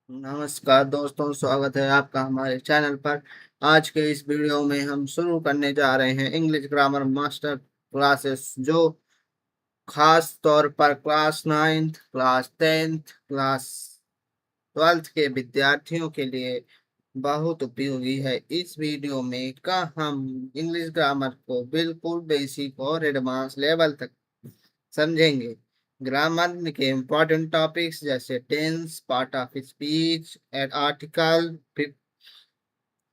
नमस्कार दोस्तों, स्वागत है आपका हमारे चैनल पर। आज के इस वीडियो में हम शुरू करने जा रहे हैं इंग्लिश ग्रामर मास्टर क्लासेस, जो खास तौर पर class 9th, class 10th, class 12th के विद्यार्थियों के लिए बहुत उपयोगी है। इस वीडियो में का हम इंग्लिश ग्रामर को बिल्कुल बेसिक और एडवांस लेवल तक समझेंगे। ग्रामर के इम्पोर्टेंट टॉपिक्स जैसे tense, part of speech and article,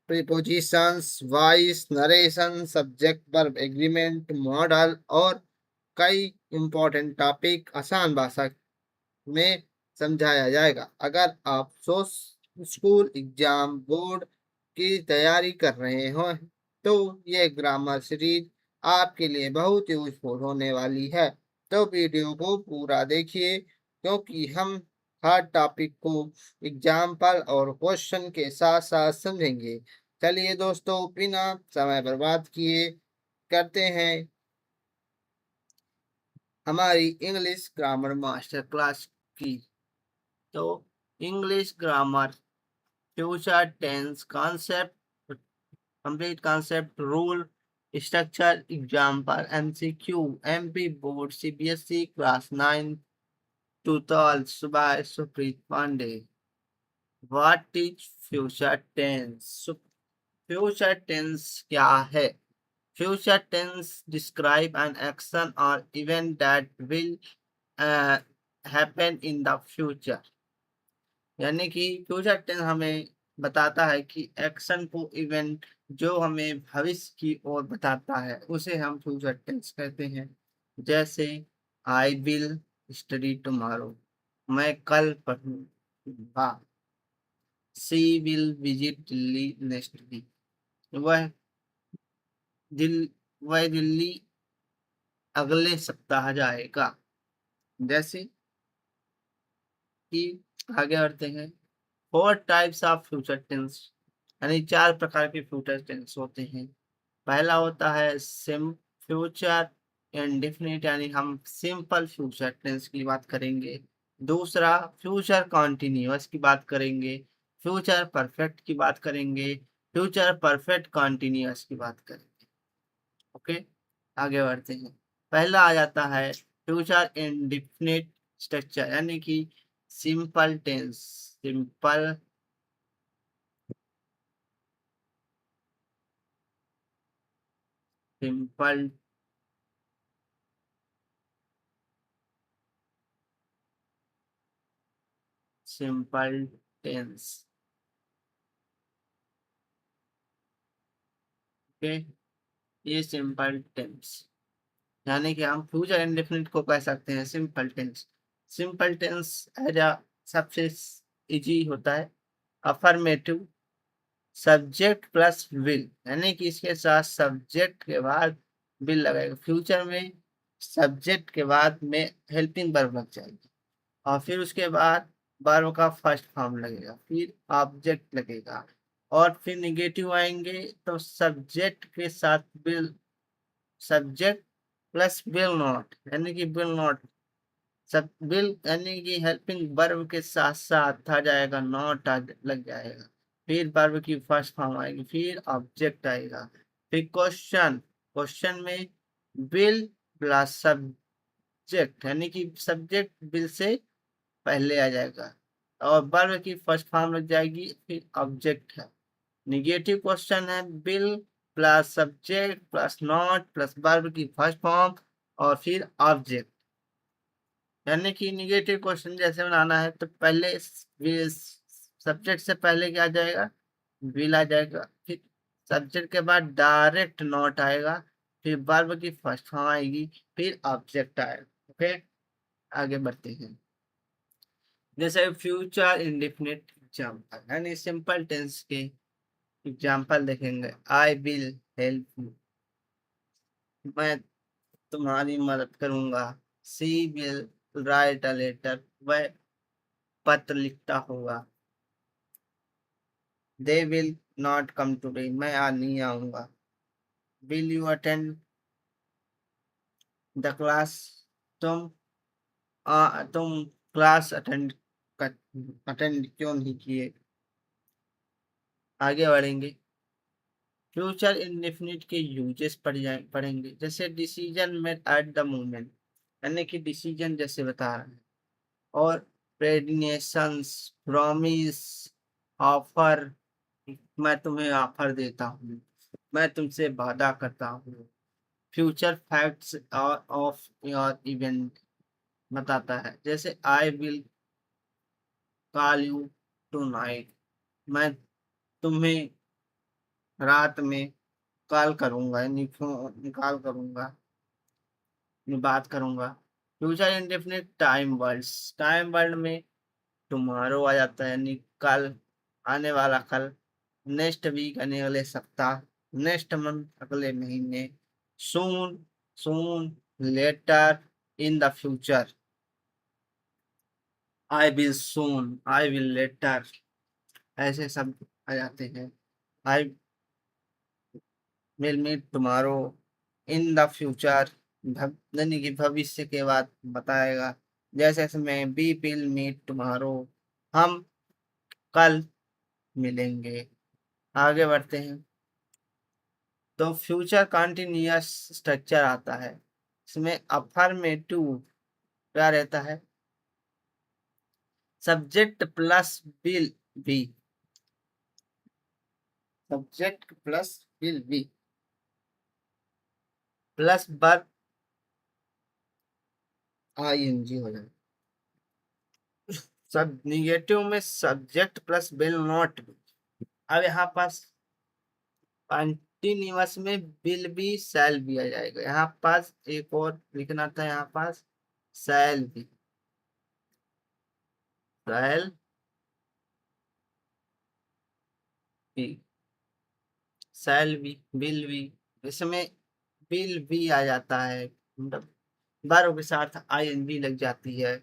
prepositions, voice, narration, subject verb agreement, model और कई इम्पोर्टेंट टॉपिक आसान भाषा में समझाया जाएगा। अगर आप स्कूल एग्जाम बोर्ड की तैयारी कर रहे हो तो ये ग्रामर सीरीज आपके लिए बहुत यूजफुल होने वाली है। तो वीडियो को पूरा देखिए, क्योंकि हम हर टॉपिक को एग्जाम्पल और क्वेश्चन के साथ साथ समझेंगे। चलिए दोस्तों, बिना समय बर्बाद किए करते हैं हमारी इंग्लिश ग्रामर मास्टर क्लास की। तो English grammar, future tense concept, complete concept, rule, structure, example, MCQ, MP board CBSE class 9 tutorials by Supreet Pandey. What is future tense? Future tense क्या है? Future tense describe an action और event that will happen in the future. यानी कि future tense हमें बताता है कि action को, इवेंट जो हमें भविष्य की ओर बताता है, उसे हम फ्यूचर टेंस कहते हैं। जैसे आई विल स्टडी टुमारो, मैं कल पढ़ूंगा। She will visit Delhi next week, वह दिल वह दिल्ली अगले सप्ताह जाएगा। जैसे कि आगे बढ़ते हैं। Four types of future tense, यानी 4 प्रकार के फ्यूचर टेंस होते हैं। पहला होता है सिम फ्यूचर इंडेफिनिट, यानी हम सिंपल फ्यूचर टेंस की बात करेंगे। दूसरा फ्यूचर कॉन्टिन्यूअस की बात करेंगे। फ्यूचर परफेक्ट की बात करेंगे। फ्यूचर परफेक्ट कॉन्टिन्यूअस की बात करेंगे। ओके, आगे बढ़ते हैं। पहला आ जाता है फ्यूचर इंडेफिनिट स्ट्रक्चर, यानी कि simple tense. Simple simple simple tense. Okay, ये सिंपल टेंस, यानी कि हम फ्यूचर इंडेफिनिट को कह सकते हैं simple tense. Simple tense as a सबसे इजी होता है। अफर्मेटिव, सब्जेक्ट प्लस विल, यानी कि इसके साथ सब्जेक्ट के बाद विल लगेगा। फ्यूचर में सब्जेक्ट के बाद में हेल्पिंग वर्ब लग जाएगी, और फिर उसके बाद वर्ब का फर्स्ट फॉर्म लगेगा, फिर ऑब्जेक्ट लगेगा, और फिर निगेटिव आएंगे तो सब्जेक्ट के साथ will, subject plus will not, यानी कि विल नॉट, सब विल यानी कि हेल्पिंग वर्ब के साथ साथ आ जाएगा, नॉट आ लग जाएगा। फिर वर्ब की फर्स्ट फॉर्म आएगी, फिर ऑब्जेक्ट आएगा। फिर क्वेश्चन, क्वेश्चन में विल प्लस सब्जेक्ट, यानी कि सब्जेक्ट विल से पहले आ जाएगा, और वर्ब की फर्स्ट फॉर्म लग जाएगी, फिर ऑब्जेक्ट है। निगेटिव क्वेश्चन है will plus subject plus not plus verb की फर्स्ट फॉर्म और फिर ऑब्जेक्ट। यानी कि निगेटिव क्वेश्चन जैसे बनाना है तो पहले सब्जेक्ट से पहले क्या आ जाएगा, विल आ जाएगा, फिर सब्जेक्ट के बाद डायरेक्ट नॉट आएगा, फिर वर्ब की फर्स्ट फॉर्म आएगी, फिर ऑब्जेक्ट आएगा। ओके, आगे बढ़ते हैं। जैसे फ्यूचर इंडेफिनिट एग्जाम्पल, यानी सिंपल टेंस के एग्जाम्पल देखेंगे। आई विल हेल्प यू, मैं तुम्हारी मदद करूंगा। सी विल राइट अ लेटर, वह पत्र लिखता होगा। They will not come today, मैं आज नहीं आऊंगा। Will you attend the class, तुम तुम क्लास अटेंड अटेंड क्यों नहीं किए। आगे बढ़ेंगे, फ्यूचर इंडेफिनिट के यूजेस पढ़ेंगे, जैसे decision made at the moment, यानी कि डिसीजन जैसे बता रहे हैं, और प्रेडिनेशंस, प्रॉमिस, ऑफर, मैं तुम्हें ऑफर देता हूँ, मैं तुमसे वादा करता हूँ, future facts of your event बताता है, जैसे I will call you tonight, मैं तुम्हें रात में कॉल करूंगा, यानी फोन कॉल करूंगा, यानी बात करूंगा। Future indefinite time words, time word में टुमारो आ जाता है, यानी कल, आने वाला कल, नेक्स्ट वीक यानी अगले सप्ताह, नेक्स्ट मंथ अगले महीने, soon, soon, later, in the future, I will soon, I will later, ऐसे सब आ जाते हैं। I will meet tomorrow, in the future, यानी कि भविष्य के बाद बताएगा, जैसे इसमें बी विल मीट टुमारो, हम कल मिलेंगे। आगे बढ़ते हैं, तो फ्यूचर कंटिन्यूअस स्ट्रक्चर आता है, इसमें अफर्मेटिव क्या रहता है, subject plus will be, subject plus will be plus verb ING हो जाए। सब निगेटिव में subject plus will not be, अब यहाँ पास कंटिन्यूअस में विल बी शैल भी आ जाएगा, यहाँ पास एक और लिखना था, यहाँ पास shall be, shall be, shall be, will be, इसमें विल बी आ जाता है, मतलब वर्ब के साथ आईएनजी लग जाती है,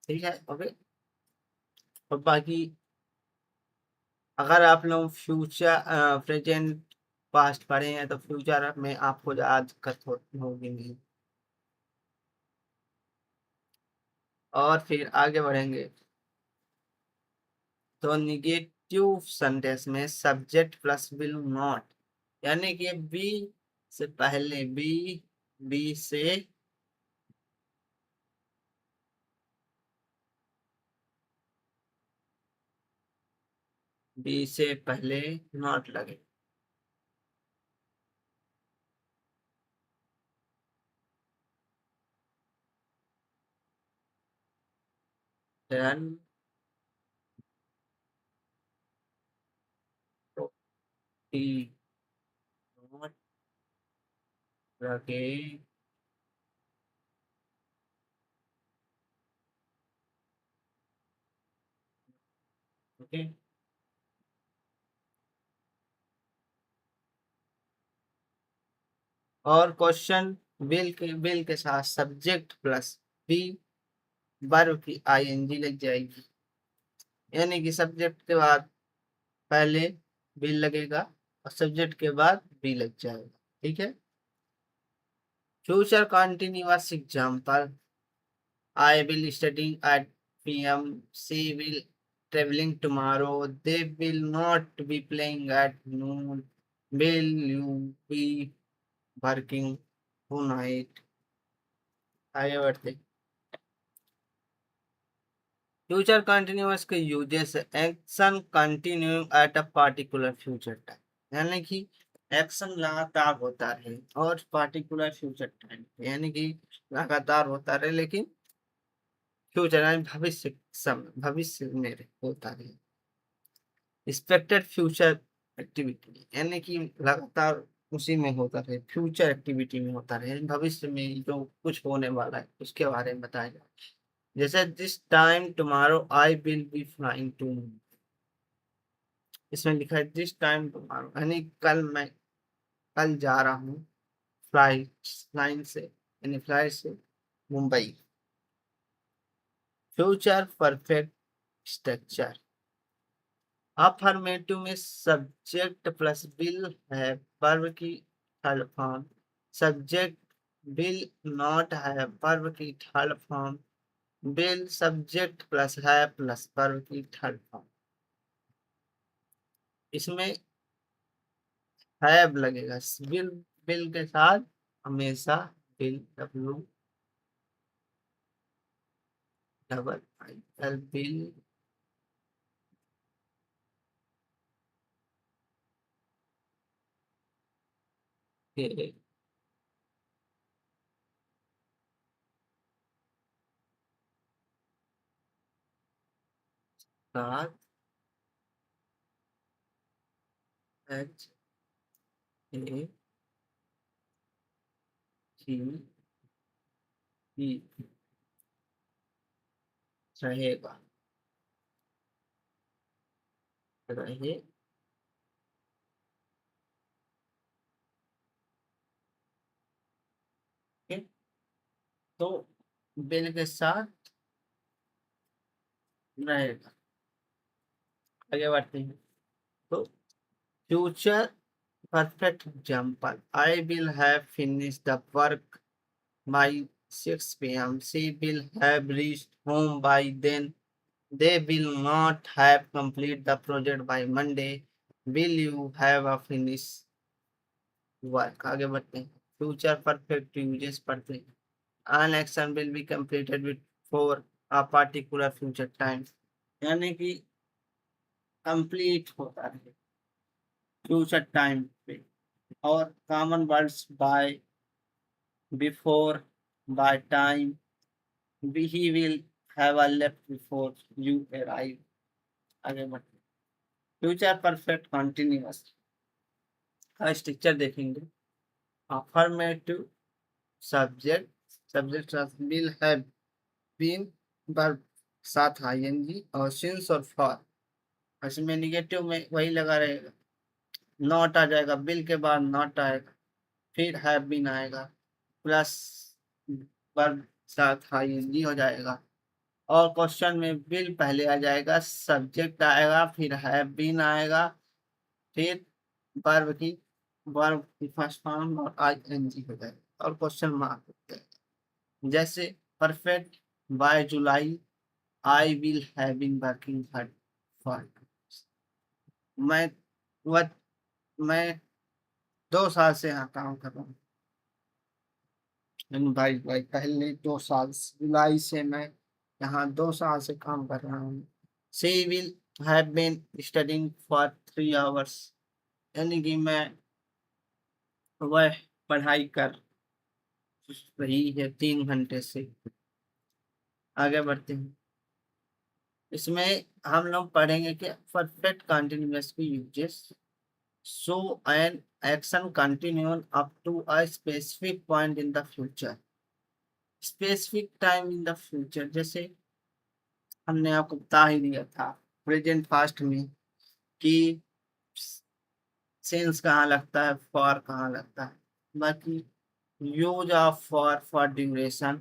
ठीक है। ओके, और बाकी अगर आप लोग फ्यूचर प्रेजेंट पास्ट पढ़े हैं तो फ्यूचर में आपको ज़्यादा दिक्कत होगी नहीं। और फिर आगे बढ़ेंगे, तो निगेटिव सेंटेंस में सब्जेक्ट प्लस विल नॉट, यानी कि बी से पहले, बी से बी से पहले नॉट लगे, रन नॉट लगे, ओके। और क्वेश्चन, विल के साथ सब्जेक्ट प्लस बी, वर्ब की आईएनजी लग जाएगी, यानी कि सब्जेक्ट के बाद पहले विल लगेगा और सब्जेक्ट के बाद बी लग जाएगा, ठीक है। Future continuous example, I will studying at PM, she will traveling tomorrow, they will not be playing at noon, will you be working tonight। आगे बढ़ते, फ्यूचर कंटिन्यूअस के uses, action continuing at a particular future time, यानी कि action लगातार होता रहे और particular future time, यानी कि लगातार होता रहे लेकिन फ्यूचर यानी भविष्य समय, भविष्य में होता रहे। एक्सपेक्टेड फ्यूचर एक्टिविटी, यानी कि लगातार उसी में होता रहे, फ्यूचर एक्टिविटी में होता रहे, भविष्य में जो कुछ होने वाला है उसके बारे में बताया जाए, जैसे this time tomorrow I will be flying to, इसमें लिखा है दिस टाइम टुमारो, यानी कल मैं, कल जा रहा हूँ फ्लाइट, लाइन से, यानी फ्लाइट से Mumbai. Future perfect structure, affirmative में सब्जेक्ट प्लस विल है, वर्ब की third form, subject will not है, वर्ब की third form, bill subject plus है प्लस वर्ब की थर्ड फॉर्म। इसमें हैव लगेगा। बिल, बिल के साथ हमेशा bill, W double I L, bill के साथ एच ए जी ई रहेगा, रहे। ठीक? तो बिल के साथ रहेगा। आगे बढ़ते हैं। तो future perfect example, I will have finish the work by 6 p.m. She will have reached home by then. They will not have complete the project by Monday. Will you have a finish work? आगे बढ़ते हैं। Future perfect uses पढ़ते हैं। An action will be completed before a particular future time, यानी कि complete होता है future time पे। और common words by, before, by time, he will have a left before you arrive। आगे बढ़ते हैं। फ्यूचर परफेक्ट कंटिन्यूअस का स्ट्रक्चर देखेंगे। Affirmative subject, subject will have been, verb साथ आईएनजी और सिंस और फॉर। इसमें निगेटिव में वही लगा रहेगा, नॉट आ जाएगा, बिल के बाद नॉट आएगा, फिर हैव बीन आएगा, प्लस वर्ब साथ आईएनजी हो जाएगा। और क्वेश्चन में विल पहले आ जाएगा, सब्जेक्ट आएगा, फिर हैव बीन आएगा, फिर वर्ब की, वर्ब की फर्स्ट फॉर्म और आईएनजी हो जाएगा और क्वेश्चन मार्क हो जाएगा। जैसे perfect by July I will have been working hard for. मैं वह मैं 2 साल से यहाँ काम कर रहा हूँ। भाई भाई पहले 2 साल, जुलाई से मैं यहाँ 2 साल से काम कर रहा हूँ। She will have been studying for 3 hours, यानी कि मैं, वह पढ़ाई कर रही है 3 घंटे से। आगे बढ़ते हैं। इसमें हम लोग पढ़ेंगे कि परफेक्ट कंटिन्यूअस की uses. So an action continue up to a specific point in the future. Specific time in the future, जैसे हमने आपको बता ही दिया था प्रेजेंट फास्ट में कि सिंस कहाँ लगता है, फॉर कहाँ लगता है। बाकी use of for duration,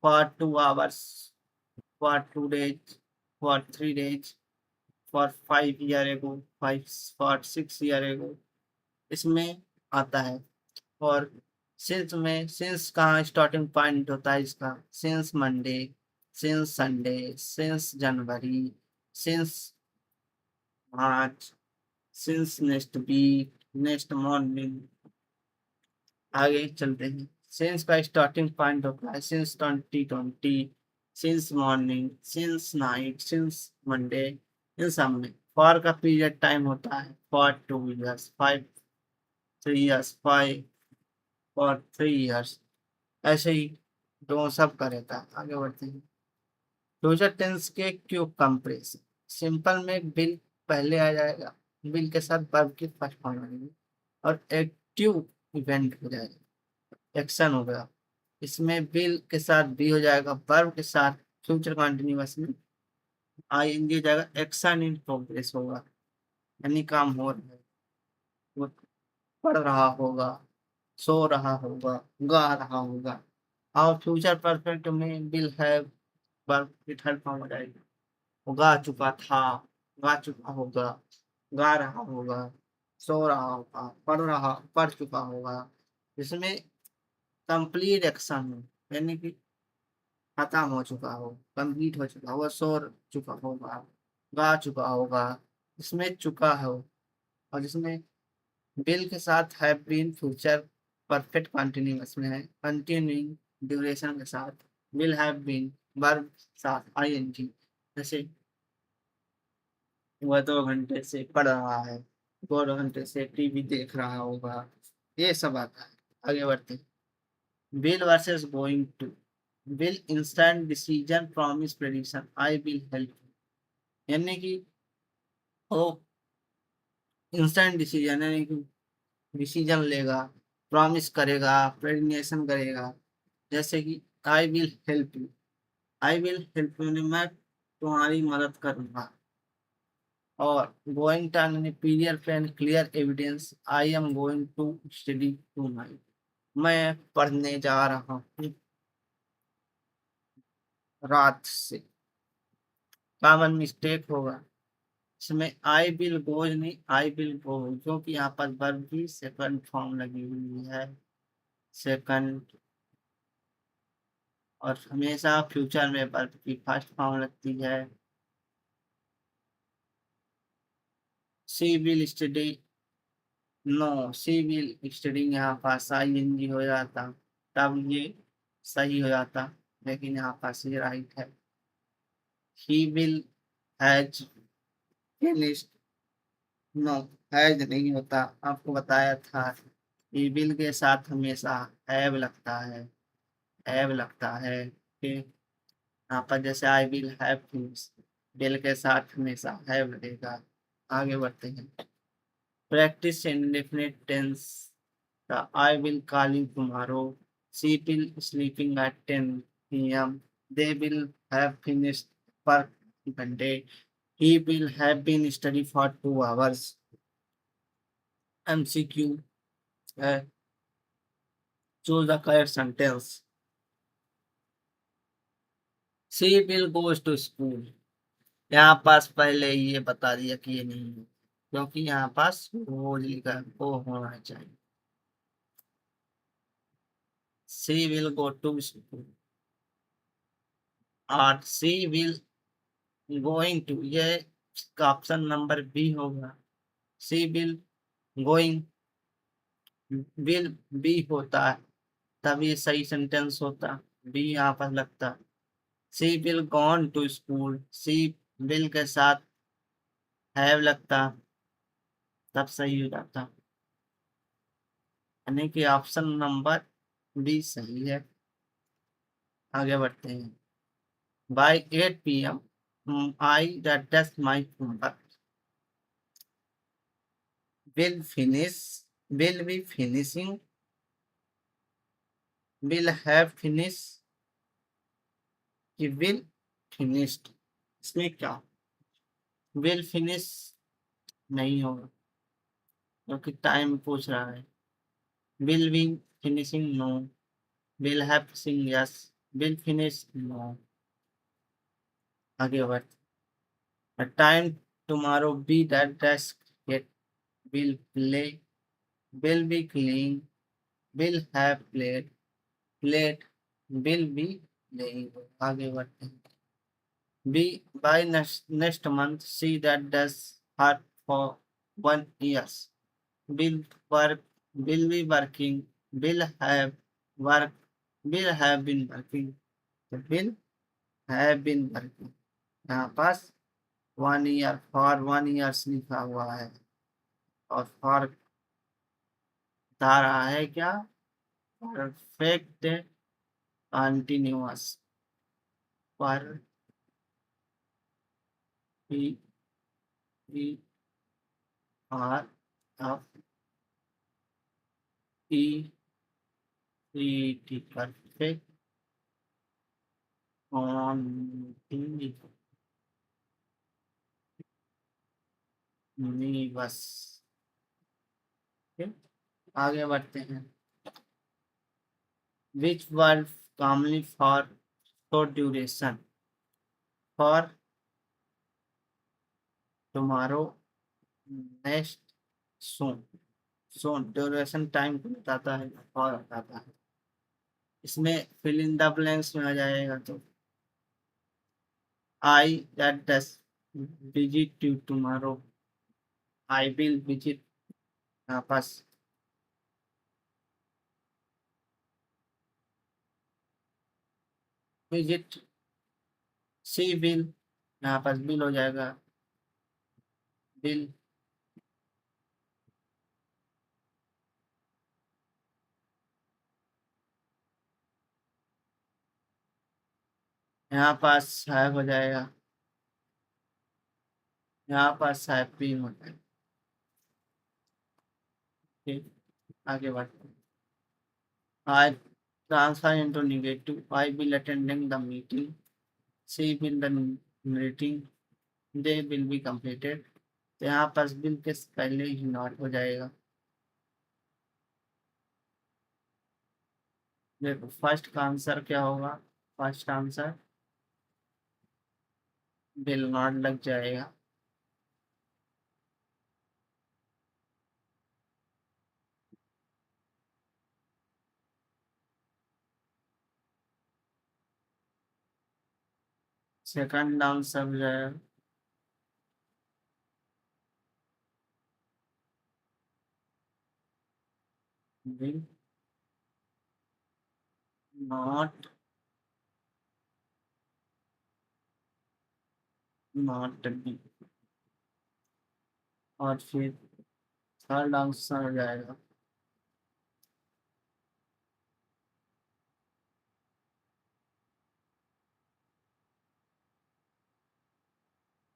for 2 hours, for 2 days, for 3 days, for 5 year ago, for 6 year ago, इसमें आता है। और सिंस में, सिंस कहाँ स्टार्टिंग पॉइंट होता है इसका, since Monday, since Sunday, since January, since March, since next week, next morning. आगे चलते हैं। सिंस का स्टार्टिंग पॉइंट होता है since 2020, since morning, since night, since Monday. इन सब में फॉर का पीरियड टाइम होता है फॉर 2 years, 3 years, 3 years। ऐसे ही दो सब का रहता है। आगे बढ़ते हैं। फ्यूचर टेंस के क्यूब कंप्रेशन। सिंपल में बिल पहले आ जाएगा, बिल के साथ वर्ब की फर्स्ट फॉर्म आएगी और एक्टिव इवेंट हो जाएगा, एक्शन हो गया। इसमें विल के साथ बी हो जाएगा, वर्ब के साथ फ्यूचर कंटिन्यूअस में आईएनजी हो जाएगा, एक्शन इन प्रोग्रेस होगा, यानी काम हो रहा है। वो पढ़ रहा होगा, सो रहा होगा, गा रहा होगा। और फ्यूचर परफेक्ट में विल है, वर्ब की थर्ड फॉर्म हो जाएगी। वो गा चुका था, गा चुका होगा, गा रहा होगा, सो रहा होगा, पढ़ चुका होगा। इसमें कंप्लीट एक्शन है, यानी कि खत्म हो चुका हो, कंप्लीट हो चुका हो, सो चुका होगा, गा चुका होगा, इसमें चुका हो। और जिसमें बिल के साथ have been future perfect continuous में है, कंटिन्यूइंग ड्यूरेशन के साथ विल हैव बीन वर्ब साथ आईएनजी। जैसे वह 2 घंटे से पढ़ रहा है, 2 घंटे से टीवी देख रहा होगा, ये सब आता है। आगे बढ़ते हैं। Will versus going to. Will instant decision promise prediction I will help, यानी कि वो इंस्टेंट डिसीजन यानी कि डिसीजन लेगा, प्रॉमिस करेगा, प्रेडिक्शन करेगा। जैसे कि I will help you, I will help you मैं तुम्हारी मदद करूंगा। और going to an prior pen clear evidence I am going to study to, मैं पढ़ने जा रहा हूँ रात से। कॉमन मिस्टेक होगा इसमें, आई विल गोज नहीं आई विल गो, क्योंकि यहाँ पर वर्ब की सेकंड फॉर्म लगी हुई है, सेकंड। और हमेशा फ्यूचर में वर्ब की फर्स्ट फॉर्म लगती है। She will study, no she will study, यहाँ पास आई एन जी हो जाता तब ये सही हो जाता, लेकिन यहाँ पास ये राइट है। He will has finished, no has नहीं होता, आपको बताया था। ही विल के साथ हमेशा हैव लगता है, हैव लगता है। फिर यहाँ पर जैसे I will have finished, will के साथ हमेशा हैव लगेगा। आगे बढ़ते हैं। प्रैक्टिस इंडेफिनिट टेंस का I will call you tomorrow. She will sleeping at 10 p.m. They will have finished work Monday. He will have been study for 2 hours. MCQ. uh, choose the correct sentence. She will goes to school. यहाँ पास पहले ये बता दिया कि ये नहीं है, क्योंकि यहाँ पास रोज लिखा वो होना चाहिए। She will go to school और she will going to, ये ऑप्शन नंबर बी होगा। सी विल गोइंग, विल बी होता है तब ये सही सेंटेंस होता, बी यहाँ पर लगता। She will gone to school, she will के साथ हैव लगता तब सही हो जाता, यानी कि ऑप्शन नंबर बी सही है। आगे बढ़ते हैं। By 8 p.m. I that my homework, will finish, will be finishing, will have finish कि विल फिनिश्ड, इसमें क्या विल फिनिश नहीं होगा क्योंकि टाइम पूछ रहा है। Will be finishing no, will have finishing yes, will finish no. आगे बढ़। Time tomorrow be that desk gate, will play, will be clean, will have played, played, will be playing. आगे बढ़ते हैं। Be by next month, see that does her for 1 year. Will work, will be working, will have work, will have been working, तो will have been working। यहाँ पास 1 year for 1 years लिखा हुआ है और for बता रहा है क्या, परफेक्ट कंटिन्यूअस पर P P R F E E T, perfect बस। आगे बढ़ते हैं। Which word commonly for short duration, for tomorrow, next, soon. Soon duration time को बताता है, फॉर बताता है। इसमें फिल इन द ब्लैंक्स में आ जाएगा। तो I that visit you tomorrow, I will visit, यहाँ पास विजिट, सी विल, यहाँ पास बिल हो जाएगा, बिल। यहाँ पास हैव हो जाएगा, यहाँ पास हैव बीन हो जाएगा। ठीक, आगे बढ़ते हैं। I transfer into negative, I will attending the meeting, she will the meeting, they will be completed. तो यहाँ पास बिल के पहले ही नॉट हो जाएगा। देखो फर्स्ट का आंसर क्या होगा, फर्स्ट आंसर विल नॉट लग जाएगा। सेकंड आंसर हो जाएगा विल नॉट, नॉट बी। और फिर थर्ड आंसर हो जाएगा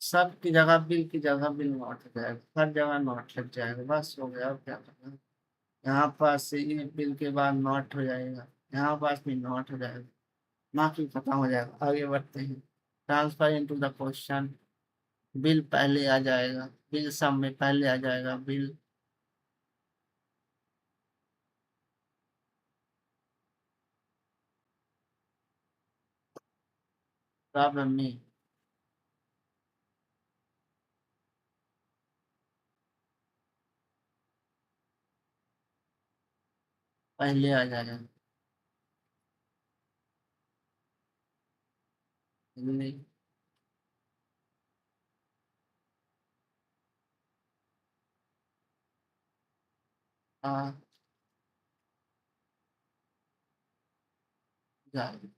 सब की जगह बिल की जगह बिल नॉट हो जाएगा, हर जगह नॉट लग जाएगा, बस हो गया, अब क्या करना। यहाँ पास से ये बिल के बाद नॉट हो जाएगा, यहाँ पास भी नॉट हो जाएगा, बाकी खत्म हो जाएगा। आगे बढ़ते हैं। Transfer into the question, bill पहले आ जाएगा, बिल सब में पहले आ जाएगा, बिल प्रॉब्लम में पहले आ जाएगा। नहीं, आ जाएगा।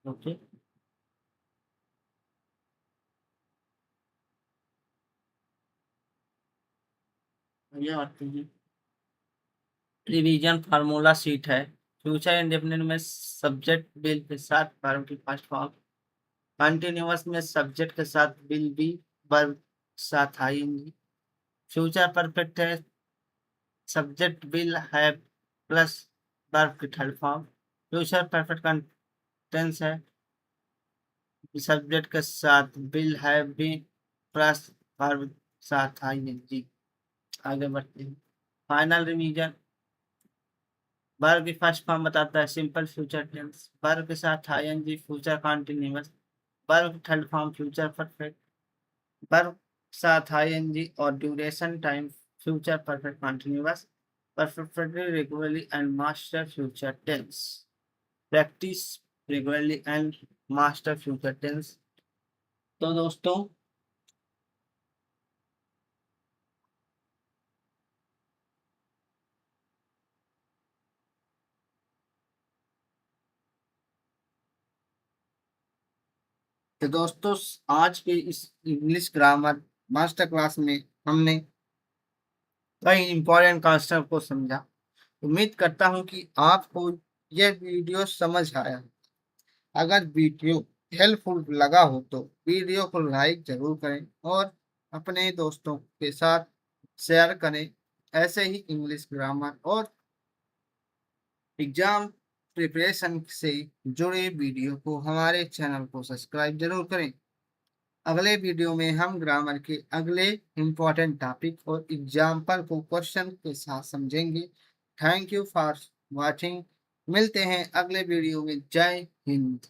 ओके, ये आते हैं। रिवीजन फार्मूला सीट है। फ्यूचर इंडेफिनिट में सब्जेक्ट बिल के साथ वर्ब की फर्स्ट फॉर्म, कंटिन्यूअस में सब्जेक्ट के साथ बिल भी वर्ब साथ आएंगी। फ्यूचर परफेक्ट है, सब्जेक्ट बिल है प्लस वर्ब की थर्ड फॉर्म। फ्यूचर परफेक्ट का टेंस है, सब्जेक्ट के साथ बिल है भी प्लस वर्ब साथ आएंगी। आगे बढ़ते हैं। फाइनल रिवीजन, वर्ब की फर्स्ट फॉर्म बताता है सिंपल फ्यूचर टेंस, वर्ब के साथ आईएनजी फ्यूचर कंटिन्यूअस, वर्ब की third form future perfect, verb साथ आईएनजी और duration time future perfect continuous, perfectly regularly and master future tense, practice regularly and master future tense. तो दोस्तों, आज के इस इंग्लिश ग्रामर मास्टर क्लास में हमने कई इंपॉर्टेंट कॉन्सेप्ट को समझा। उम्मीद करता हूँ कि आपको यह वीडियो समझ आया। अगर वीडियो हेल्पफुल लगा हो तो वीडियो को लाइक जरूर करें और अपने दोस्तों के साथ शेयर करें। ऐसे ही इंग्लिश ग्रामर और एग्जाम प्रिपरेशन से जुड़े वीडियो को हमारे चैनल को सब्सक्राइब जरूर करें। अगले वीडियो में हम ग्रामर के अगले इम्पोर्टेंट टॉपिक और एग्जाम्पल को क्वेश्चन के साथ समझेंगे। Thank you for watching. मिलते हैं अगले वीडियो में। जय हिंद।